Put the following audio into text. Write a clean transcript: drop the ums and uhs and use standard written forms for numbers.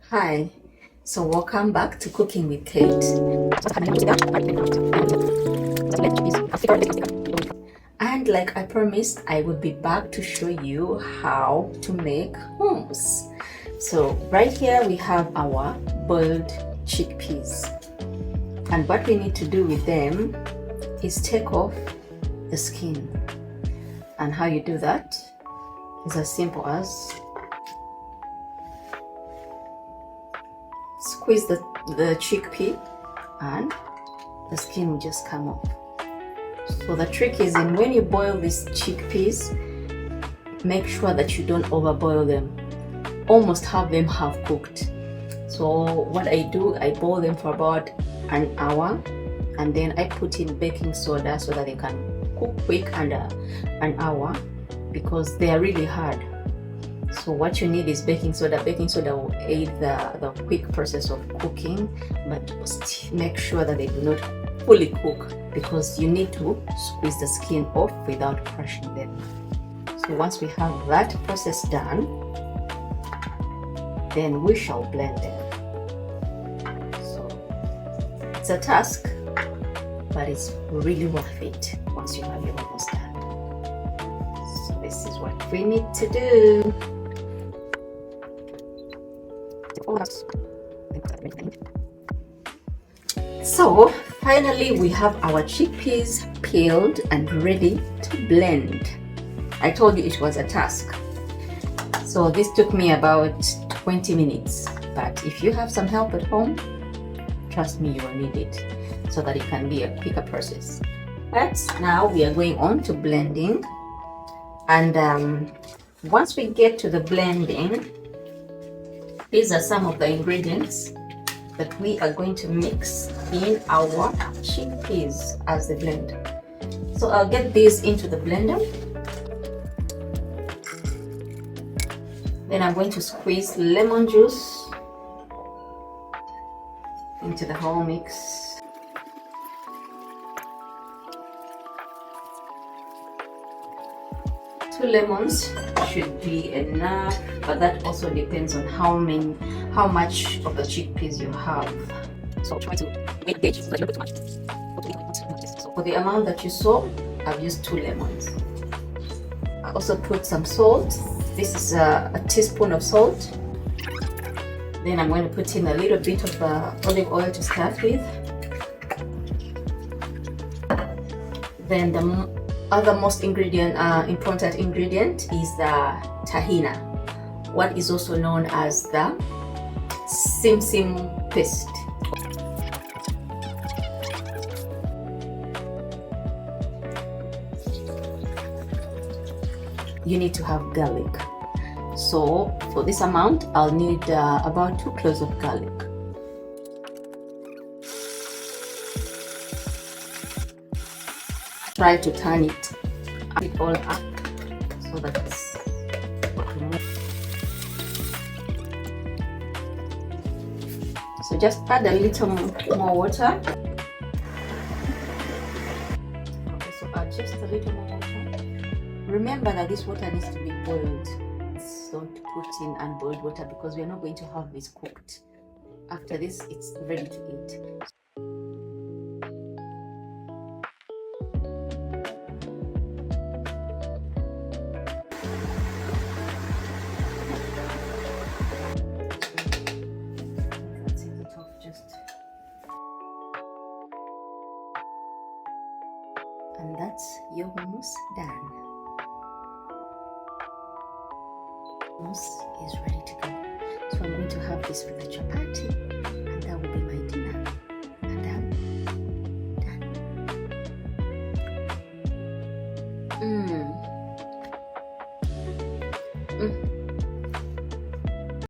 Hi, so welcome back to Cooking with Kate. And like I promised, I would be back to show you how to make hummus. So right here we have our boiled chickpeas. And what we need to do with them is take off the skin. And how you do that is as simple as squeeze the chickpea and the skin will just come off. So the trick is in when you boil these chickpeas, make sure that you don't overboil them. Almost have them half cooked. So what I do, I boil them for about an hour and then I put in baking soda so that they can cook quick under an hour because they are really hard. So what you need is baking soda. Baking soda will aid the quick process of cooking, but must make sure that they do not fully cook because you need to squeeze the skin off without crushing them. So once we have that process done, then we shall blend them. So it's a task, but it's really worth it once you have your hummus done. So this is what we need to do. So finally we have our chickpeas peeled and ready to blend. I told you it was a task. So this took me about 20 minutes, but if you have some help at home, trust me, you will need it so that it can be a quicker process. But now we are going on to blending, and once we get to the blending, these are some of the ingredients that we are going to mix in our chickpeas as they blend. So I'll get these into the blender. Then I'm going to squeeze lemon juice into the whole mix. Two lemons should be enough, but that also depends on how much of the chickpeas you have. So try to gauge so that you don't put too much. So for the amount that you saw, I've used 2 lemons. I also put some salt. This is a teaspoon of salt. Then I'm going to put in a little bit of olive oil to start with. Then the other most important ingredient is the tahina, what is also known as the sesame paste. You need to have garlic. So for this amount, I'll need about 2 cloves of garlic. Try to turn it all up so that it's so just add a little more water. Okay, so add just a little more water. Remember that this water needs to be boiled. Don't put in unboiled water because we are not going to have this cooked. After this, it's ready to eat. And that's your hummus done. Hummus is ready to go. So I'm going to have this with a chapati, and that will be my dinner. And I'm done.